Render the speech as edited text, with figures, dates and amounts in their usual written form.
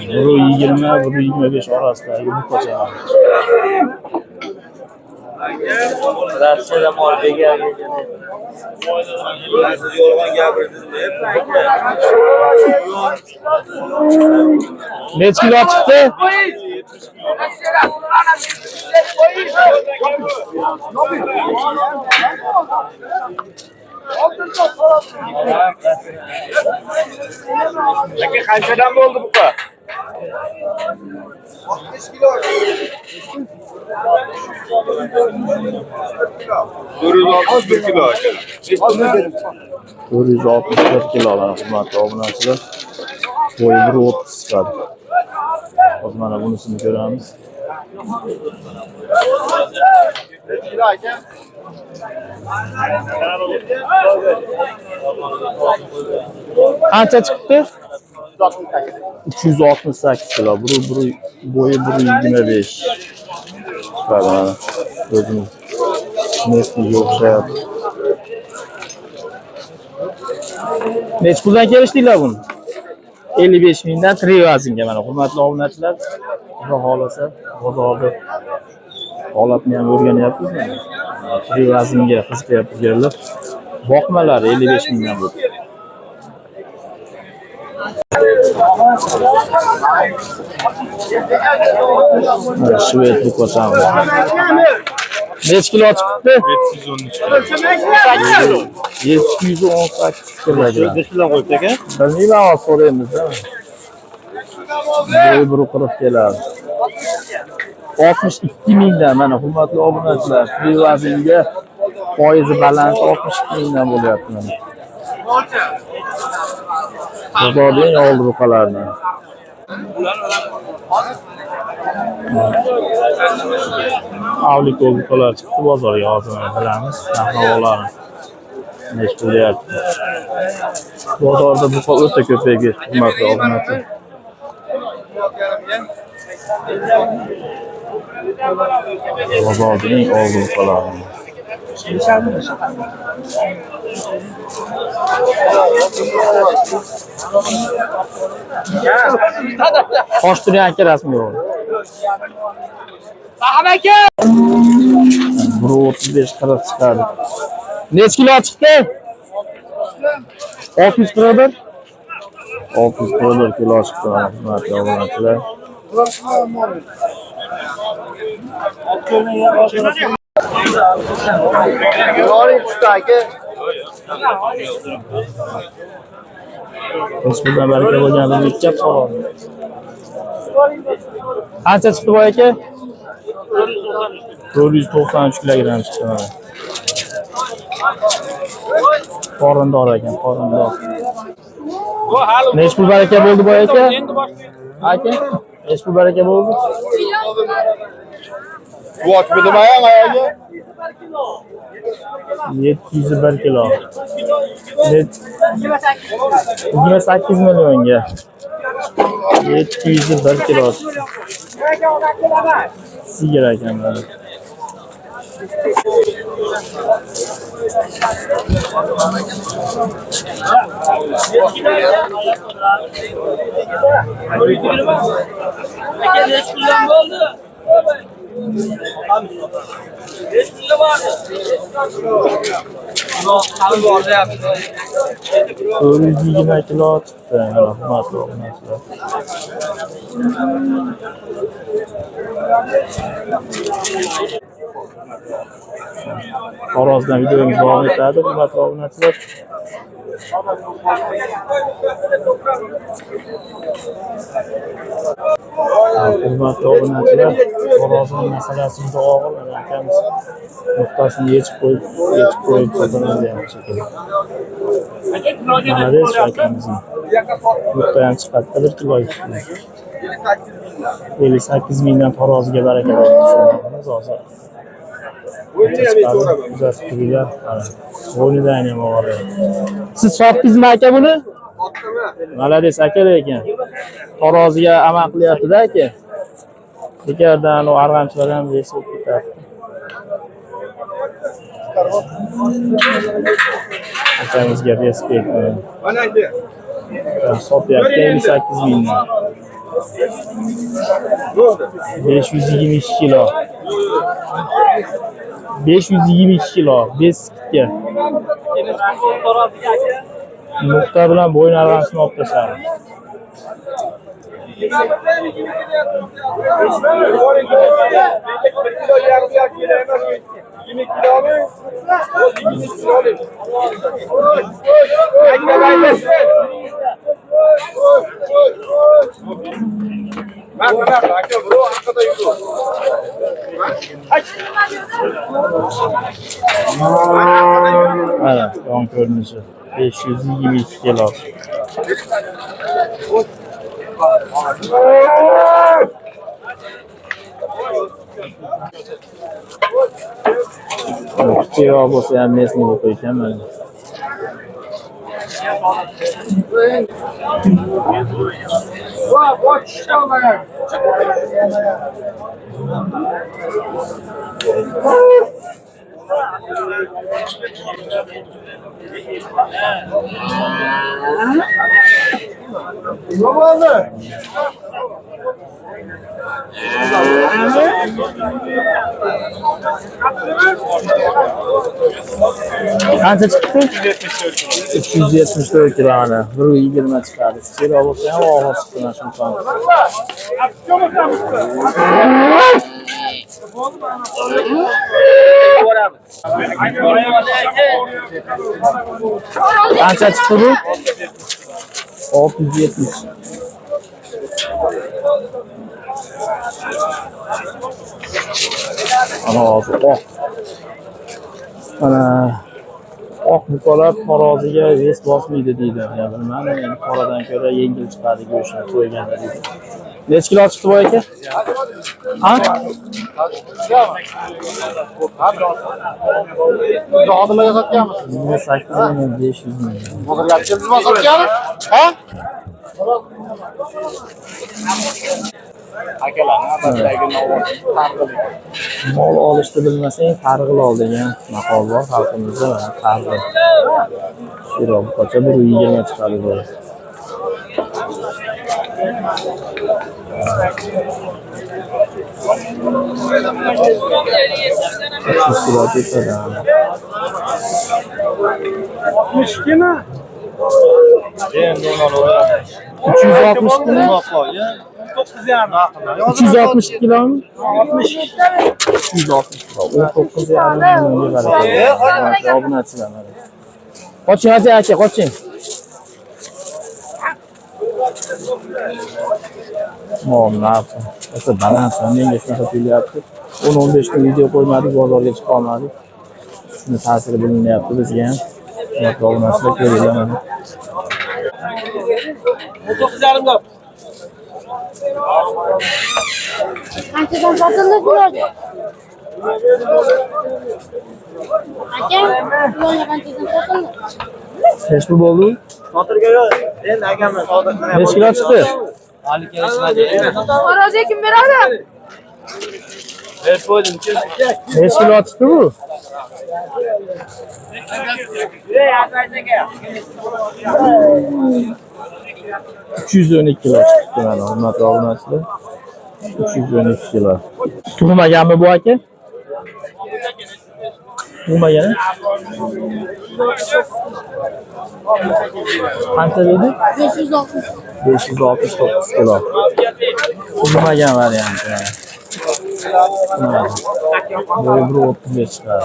Biri 20, biri 25 orasidagi buqachalar. Rossiyada mol begar. Yolg'on gapirdingiz. Necha kilo chiqdi? Aka qanchadan bo'ldi buqa? 60 kilo. 461 kilo aka. 461 kilolar hurmatli obunachilar. Bo'yi 1.30 chiqadi. Hozir mana bunisini ko'ramiz. Qancha chiqdi? 368 kilo. Bo'yi 1.25 chiqadi mana. O'zimiz nesliga o'xshayapti. Necha puldan kelishdinglar buni? 55 mingdan Trivazinga mana hurmatli obunachilar. Xudo xolasa bozorda holatni ham o'rganyapmiz. Trivazinga qiziqayotganlar boqmalar 55 mingdan bo'ldi. Shved buqachamiz. Necha kilo chiqdi? 718 kilogram. Nechtadan qo'yibdi aka? Bilmayman, hozir so'raymiz-da. Bo'yi 1.40 keladi. 62 mingdan mana hurmatli obunachilar, Trivazinga foizi baland 62 mingdan bo'lyapti mana. Bozorning oldi buqalarni. Avlik buqalar chiqdi bozorga hozir bilamiz. Narx-navolarni necha bo'lyapti. Bozorda buqa o'ta ko'paygan hurmatli obunachilar. Bozorning oldi buqalarni. Qo'sh turgan aka rasmi yo'q. Rahmat aka. 1.35 chiqadi. Necha kilo chiqdi? 641. 641 kilo chiqdi hurmatli obunachilar. Bismillah baraka bo'lgan bir necha qoldi. Qancha chiqdi bu aka? 493 kilogram chiqdi mana. Qorindor ekan, qorindor. Necha pul baraka bo'ldi bu aka? Aka, necha pul baraka bo'ldi? Bu otmi demayam ayaga? 701 kilo. 28 millionga. 701 kilo. Sigir ekan mana. Yigirma kilo chiqdi. Rahmat obunachilar. Xorazmdan videomiz davom etadi, hurmatli obunachilar. Hurmatli obunachilar, Xorazm masalasi juda og'ir, akamiz nuqtasini yechib qo'yib so'zlanadi ham shekilli. Malades akamizni nuqta ham chiqadi 1 kilo. 58 mingdan Xorazmga baraka beramiz hozir. Kuzatib turinglar. O'ynidan ham og'ir. Siz sotdingizmi aka buni? Malades aka lekin Xorazmga amal qilyapti-da aka. Bekardan u arg'amchilar ham yesib ketadi. Akamizga respekt. Mana aka. Sotyapti 58 mingdan. 522 kilo. 522 kilo. Beskitga. Nuqta bilan bo'yin arg'amchini olib tashladi. Mana yon ko'rinishi 522 kilo. Kichikroq bo'lsa ham mesni bo'lib qo'ygan mana. Qancha chiqdi? 374 kilo mana. 120 chiqadi. Kichikroq bo'lsa ham og'ir chiqdi mana shundan. Qancha chiqdi bu? 670. Ana hozir mana oq buqalar taroziga ves bosmaydi deydi. Ya bilmadim, endi qoradan ko'ra yengil chiqadi go'shtni qo'yganda deydi. Necha kilo chiqdi bu aka? Ha? Zo'dimga sotganmisiz? 8500 ming. Hozirga kimga sotganmiz? Ha? Mol olishni bilmasang qarg'il ol degan maqol bor xalqimizda. Qarg'il. Shiroq qocha 120 chiqadi bu. Mishkina. Endi uni olaman. 360 kilo. 360 kilomi? 60. 360 kilo. 19,5 millionga baraka. Obunachilar. Qoching aka, qoching. Narxi. Esa baland, menga shunaqa tuyulyapti. 10-15 kun video qo'ymadik, bozorga chiqa olmadik. Shuni ta'siri bilinyapti bizga ham. Obunachilar ko'ringlar mana. 9,5 lira. Qanchadan sotildi bularga? Aka, bularga qanchadan sotildi? Nechi pul bo'ldi? Xotirga yo'q. Endi akamni sodiq qilib. Nechi kilo chiqdi? Hali kelishmadi. Xo'rozni kim beradi? Berib qo'ydim. Nechi kilo chiqdi bu? 312 kilo chiqdi mana, hurmatli obunachilar. 312 kilo. Tug'maganmi bu aka? Tug'magan? Qancha dedi? 560. 569 kilo. Tug'magan varianti. Mana. Bu 35 chiqadi.